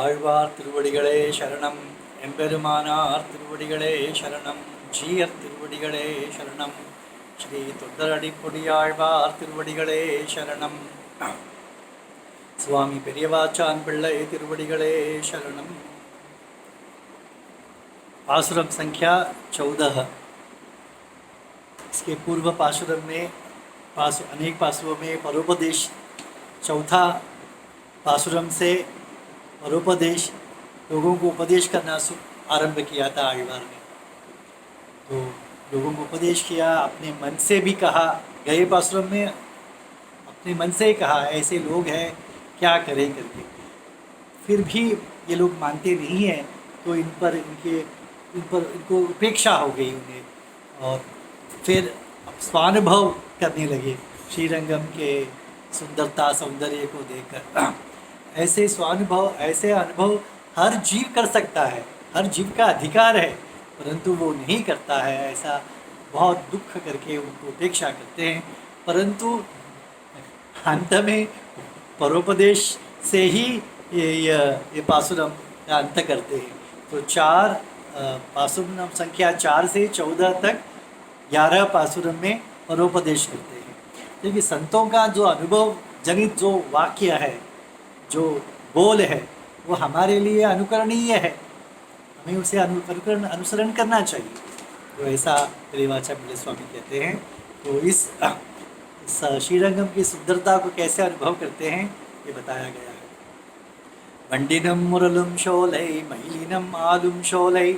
ஆழ்வார் திருவடிகளே சரணம். எம்பெருமானார் திருவடிகளே சரணம். ஜீயர் திருவடிகளே சரணம். ஸ்ரீ தொண்டரடிப்பொடியாழ்வார் திருவடிகளே சரணம். சுவாமி பெரியவாச்சான் பிள்ளை திருवडिகளே शरणम. पासुरम संख्या 14। इसके पूर्व पासुरम में अनेक पासुरों में परोपदेश, चौथा पासुरम से परोपदेश, लोगों को उपदेश करना आरंभ किया था आழ்वार ने। तो लोगों को उपदेश किया, अपने मन से भी कहा। गए पासुरम में अपने मन से ही कहा ऐसे लोग हैं क्या करें करके। फिर भी ये लोग मानते नहीं हैं, तो इनको उपेक्षा हो गई उन्हें, और फिर स्वानुभव करने लगे श्रीरंगम के सुंदरता सौंदर्य को देखकर। ऐसे स्वानुभव, ऐसे अनुभव हर जीव कर सकता है, हर जीव का अधिकार है, परंतु वो नहीं करता है। ऐसा बहुत दुख करके उनको उपेक्षा करते हैं। परंतु अंत में परोपदेश से ही ये पासुरम का अंत करते हैं। तो पासुरम संख्या 4 से 14 तक 11 पासुरम में परोपदेश करते हैं। क्योंकि संतों का जो अनुभव जनित जो वाक्य है, जो बोल है, वो हमारे लिए अनुकरणीय है, हमें उसे अनुसरण करना चाहिए। तो ऐसा पेरियावाचा पिल्लई स्वामी कहते हैं। तो इस श्रीरंगम की सुंदरता को कैसे अनुभव करते हैं ये बताया गया है। वंडिनम मुरलुम शोलै मयिलिनम आलुम शोलै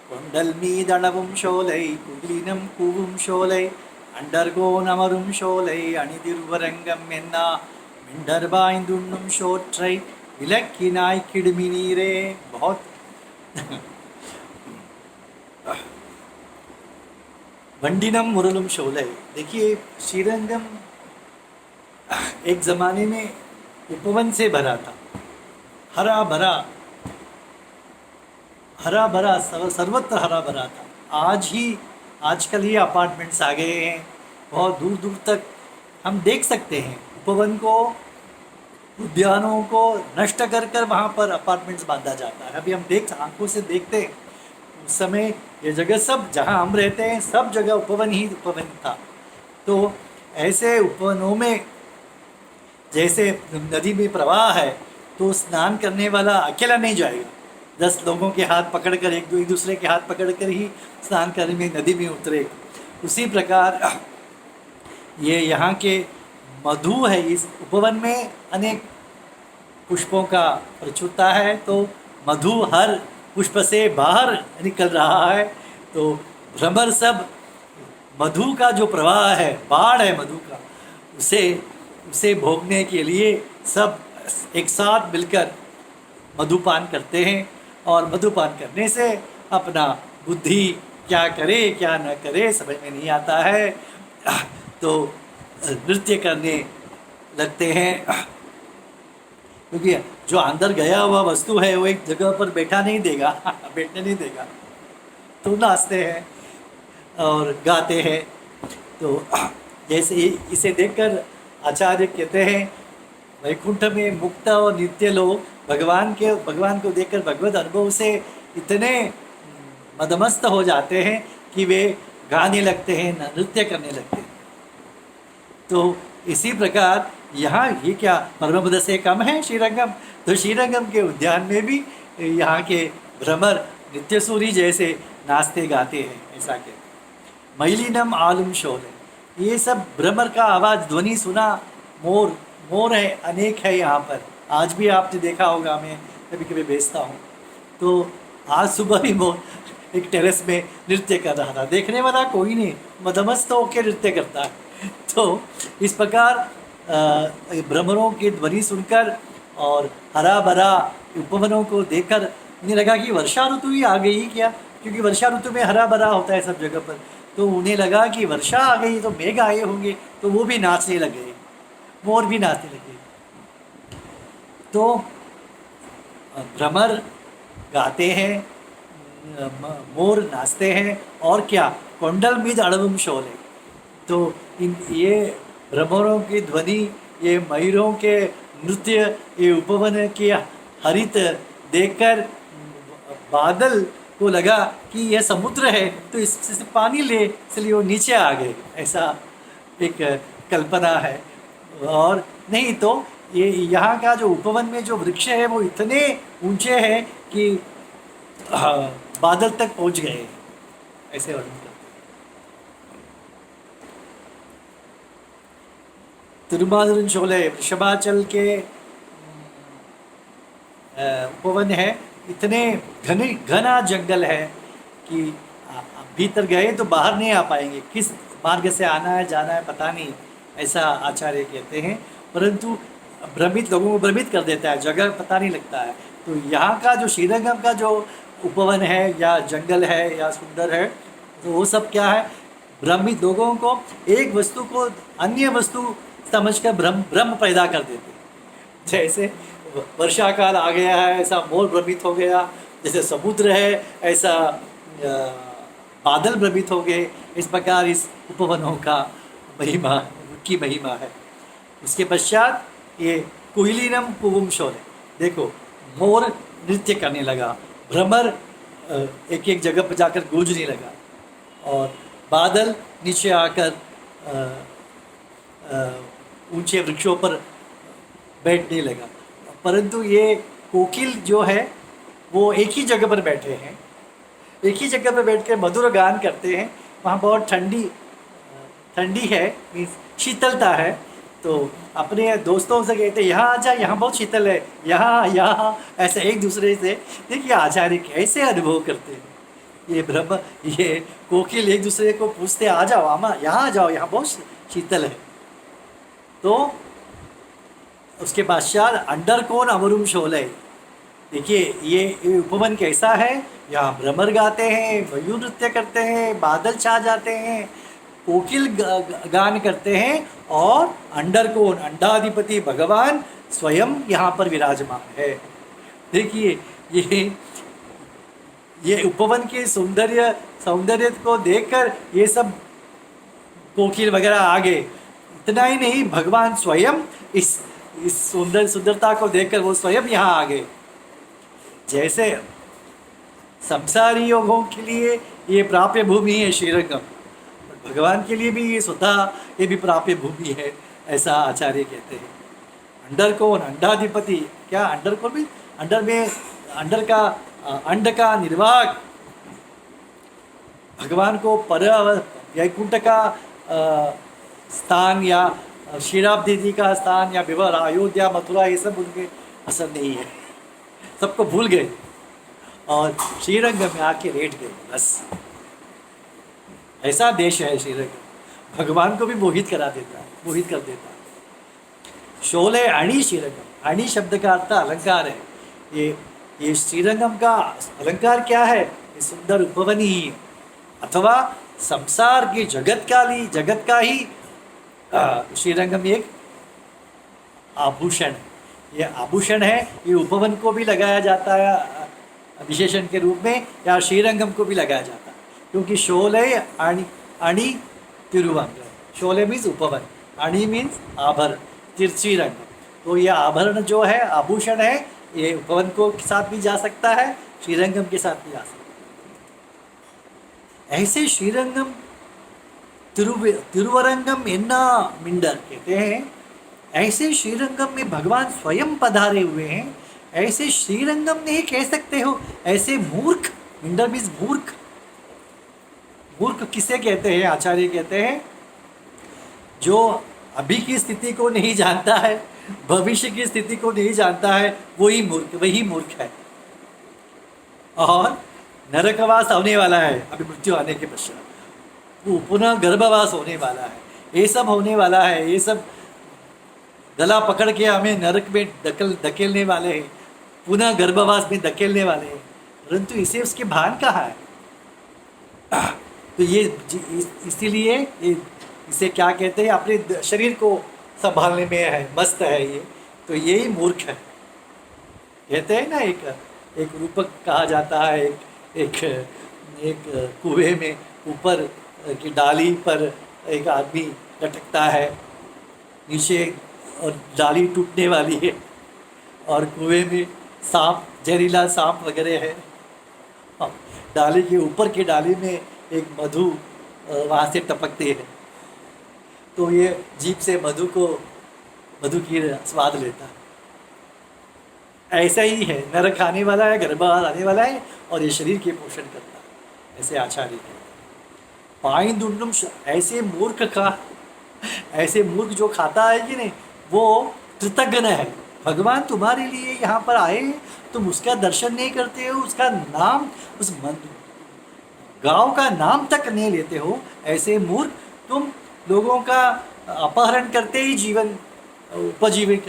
कोंडल मीदळवुम शोलै कुगिलिनम कूवुम शोलै अंडर्गोन अमरुम शोलै अणिदिरुवरंगम एन्ना मिंडरबाइंदुन्नुम शोट्रै विलक्किनाय किडमिनीरे। बहुत वंडिनम मुरलुम शोलै। देखिए, श्रीरंगम एक ज़माने में उपवन से भरा था, हरा भरा सर्वत्र हरा भरा था। आजकल ही अपार्टमेंट्स आ गए हैं, बहुत दूर दूर तक हम देख सकते हैं उपवन को, उद्यानों को नष्ट कर कर वहाँ पर अपार्टमेंट्स बांधा जाता है। अभी हम आंखों से देखते हैं, उस समय ये जगह सब जहाँ हम रहते हैं सब जगह उपवन ही उपवन था। तो ऐसे उपवनों में जैसे नदी में प्रवाह है, तो स्नान करने वाला अकेला नहीं जाएगा, 10 लोगों के हाथ पकड़कर, एक दूसरे के हाथ पकड़कर ही स्नान करने में नदी में उतरेगा। उसी प्रकार ये यहाँ के मधु है। इस उपवन में अनेक पुष्पों का प्रचुरता है, तो मधु हर पुष्प से बाहर निकल रहा है। तो भ्रमर सब मधु का जो प्रवाह है, बाढ़ है मधु का, उसे भोगने के लिए सब एक साथ मिलकर मधुपान करते हैं। और मधुपान करने से अपना बुद्धि क्या करे क्या न करे समझ में नहीं आता है, तो नृत्य करने लगते हैं। क्योंकि जो अंदर गया हुआ वस्तु है वो एक जगह पर बैठने नहीं देगा, तो नाचते हैं और गाते हैं। तो जैसे इसे देखकर आचार्य कहते हैं, वैकुंठ में मुक्त और नित्य लोग भगवान को देखकर भगवत अनुभव से इतने मदमस्त हो जाते हैं कि वे गाने लगते हैं, नृत्य करने लगते हैं। तो इसी प्रकार यहाँ ये क्या परमपद से कम है श्रीरंगम? तो श्रीरंगम के उद्यान में भी यहाँ के भ्रमर नित्यसूरी जैसे नाचते गाते हैं, ऐसा कहते हैं। मयिलिनम आलुम शोलै, ये सब भ्रमर का आवाज़ ध्वनि सुना। मोर है, अनेक है यहाँ पर, आज भी आपने देखा होगा, मैं कभी कभी भेजता हूँ। तो आज सुबह भी मोर एक टेरेस में नृत्य कर रहा था, देखने वाला कोई नहीं, मदमस्त होकर नृत्य करता है। तो इस प्रकार भ्रमरों की ध्वनि सुनकर और हरा भरा उपवनों को देखकर उन्हें लगा कि वर्षा ऋतु ही आ गई क्या, क्योंकि वर्षा ऋतु में हरा भरा होता है सब जगह पर। तो उन्हें लगा कि वर्षा आ गई तो मेघ आए होंगे, तो वो भी नाचने लगे, मोर भी नाचने लगे। तो भ्रमर गाते हैं, मोर नाचते हैं, और क्या कोंडल मीदळवुम शोलै। तो ये भ्रमरों की ध्वनि, ये मयूरों के नृत्य, ये उपवन के हरित देखकर बादल को लगा कि यह समुद्र है, तो इससे पानी ले, इसलिए वो नीचे आ गए, ऐसा एक कल्पना है। और नहीं तो ये यहाँ का जो उपवन में जो वृक्ष है वो इतने ऊंचे हैं कि बादल तक पहुँच गए, ऐसे वर्णन करते हैं। तिरुमादिरुंचोले वृषभाचल के उपवन है, इतने घना जंगल है कि भीतर गए तो बाहर नहीं आ पाएंगे, किस मार्ग से आना है जाना है पता नहीं, ऐसा आचार्य कहते हैं। परंतु भ्रमित लोगों को भ्रमित कर देता है, जगह पता नहीं लगता है। तो यहाँ का जो श्रीरंगम का जो उपवन है या जंगल है या सुंदर है, तो वो सब क्या है, भ्रमित लोगों को एक वस्तु को अन्य वस्तु समझकर भ्रम पैदा कर देते हैं। जैसे वर्षा काल आ गया है ऐसा मोर भ्रमित हो गया, जैसे समुद्र है ऐसा बादल भ्रमित हो गए। इस प्रकार इस उपवनों का महिमा, उनकी महिमा है। उसके पश्चात ये कुइलिनम कुवुम शोले, देखो मोर नृत्य करने लगा, भ्रमर एक एक जगह पर जाकर गूंजने लगा, और बादल नीचे आकर ऊंचे वृक्षों पर बैठने लगा। परंतु ये कोकिल जो है वो एक ही जगह पर बैठे हैं, एक ही जगह पर बैठ कर मधुर गान करते हैं। वहाँ बहुत ठंडी है, मीन्स शीतलता है। तो अपने दोस्तों से कहते हैं यहाँ आ जा, यहाँ बहुत शीतल है, यहाँ ऐसे एक दूसरे से। देखिए आचार्य कैसे अनुभव करते हैं, ये कोकिल एक दूसरे को पूछते आ जाओ आमा, यहाँ आ जाओ, यहाँ बहुत शीतल है। तो उसके पश्चात अंडर कौन अमरुम शोले, देखिए ये उपवन कैसा है, यहाँ भ्रमर गाते हैं, मयूर नृत्य करते हैं, बादल छा जाते हैं, कोकिल गान करते हैं, और अंडर कौन अंडाधिपति भगवान स्वयं यहाँ पर विराजमान है। देखिए ये उपवन के सौंदर्य को देखकर ये सब कोकिल वगैरह आ गए। इतना ही नहीं, भगवान स्वयं इस सुंदरता को देखकर वो स्वयं यहाँ आ गए। जैसे संसारी योगों के लिए ये प्राप्य भूमि है श्रीरंगम, भगवान के लिए भी ये स्वतः ये भी प्राप्य भूमि है, ऐसा आचार्य कहते हैं। अंडर कौन अंडाधिपति, क्या अंडर कौन भी, अंड का निर्वाहक भगवान को पर वैकुंठ का स्थान या क्षीराब्दी जी का स्थान या विवर अयोध्या मथुरा ये सब उनके पसंद नहीं है, सबको भूल गए और श्रीरंग में आके लेट गए, बस। ऐसा देश है श्रीरंग, भगवान को भी मोहित कर देता है। शोले अणि श्रीरंगम, अणि शब्द का अर्थ अलंकार है। ये श्रीरंगम का अलंकार क्या है, ये सुंदर उपवन ही है, अथवा संसार की जगत का ही श्रीरंगम एक आभूषण, ये आभूषण है। ये उपवन को भी लगाया जाता है विशेषण के रूप में, या श्रीरंगम को भी लगाया जाता है, क्योंकि शोले अणि तिरुवंग, शोले मीन्स उपवन, अणि मीन्स आभरण, श्रीरंगम। तो ये आभरण जो है, आभूषण है, ये उपवन को के साथ भी जा सकता है, श्रीरंगम के साथ भी जा सकता है। ऐसे श्रीरंगम तिरुवरंगम एन्ना मिंडर कहते हैं, ऐसे श्रीरंगम में भगवान स्वयं पधारे हुए हैं। ऐसे श्रीरंगम नहीं कह सकते हो, ऐसे मूर्ख, मिंडर मीन्स मूर्ख। मूर्ख किसे कहते हैं, आचार्य कहते हैं जो अभी की स्थिति को नहीं जानता है, भविष्य की स्थिति को नहीं जानता है, वही मूर्ख है। और नरकवास होने वाला है, अभी मृत्यु आने के पश्चात वो पुनः गर्भवास होने वाला है, ये सब होने वाला है। ये सब गला पकड़ के हमें नरक में धकेलने वाले हैं, पुनः गर्भवास में धकेलने वाले हैं, परंतु इसे उसके भान कहाँ है। तो ये इसीलिए इसे क्या कहते हैं, अपने शरीर को संभालने में है, मस्त है ये, तो यही मूर्ख है। कहते हैं ना, एक रूपक कहा जाता है, एक कुएं में ऊपर की डाली पर एक आदमी लटकता है नीचे, और डाली टूटने वाली है, और कुएं में सांप, जहरीला सांप वगैरह है। हाँ, डाली के ऊपर की डाली में एक मधु वहाँ से टपकती है, तो ये जीभ से मधु की स्वाद लेता है। ऐसा ही है, नर खाने वाला है, गर्भवास आने वाला है, और ये शरीर के पोषण करता है। ऐसे आचार्य कहते हैं। पाइंदुंडुम ऐसे मूर्ख जो खाता है कि नहीं, वो कृतज्ञ है। भगवान तुम्हारे लिए यहाँ पर आए, तुम उसका दर्शन नहीं करते हो, उसका नाम, उस गांव का नाम तक नहीं लेते हो। ऐसे मूर्ख, तुम लोगों का अपहरण करते ही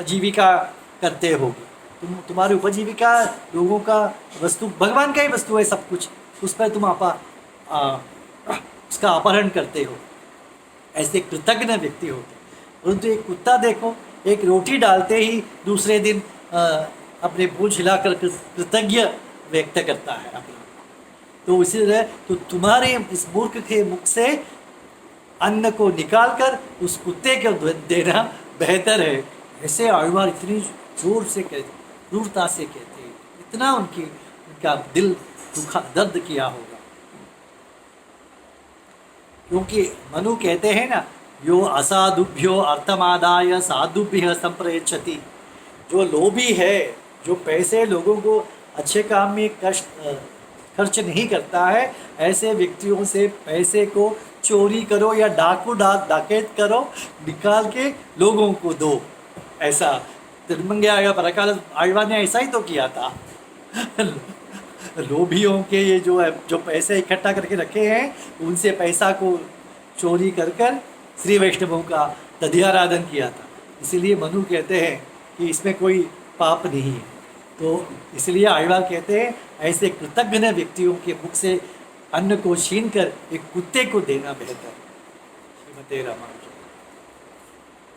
जीविका करते होगे। तुम्हारी उपजीविका लोगों का वस्तु, भगवान का ही वस्तु है सब कुछ, उस पर तुम उसका अपहरण करते हो। ऐसे कृतज्ञ व्यक्ति होते। परंतु एक कुत्ता देखो, एक रोटी डालते ही दूसरे दिन अपने पूंछ हिलाकर कृतज्ञ व्यक्त करता है अपना। तो इसीलिए तो तुम्हारे इस मूर्ख के मुख से अन्न को निकालकर उस कुत्ते को देना बेहतर है। ऐसे आழ்वार इतनी जोर से कहते, क्रूरता से कहते हैं, इतना उनका दिल दुखा दर्द किया होगा। क्योंकि मनु कहते हैं ना, यो असाधुभ्यो अर्थमादाय साधुभ्य संप्रयच्छति। जो लोभी है, जो पैसे लोगों को अच्छे काम में खर्च नहीं करता है, ऐसे व्यक्तियों से पैसे को चोरी करो या डाकैत करो, निकाल के लोगों को दो। ऐसा तिरुमंगया परकाल आழ்वार ने ऐसा ही तो किया था। लोभियों के ये जो पैसे इकट्ठा करके रखे हैं, उनसे पैसा को चोरी कर श्री वैष्णवों का तदीयाराधन किया था। इसीलिए मनु कहते हैं कि इसमें कोई पाप नहीं है। तो इसलिए आழ்वार कहते हैं, ऐसे कृतज्ञ व्यक्तियों के मुख से अन्न को छीन कर एक कुत्ते को देना बेहतर। श्रीमते रामानुज।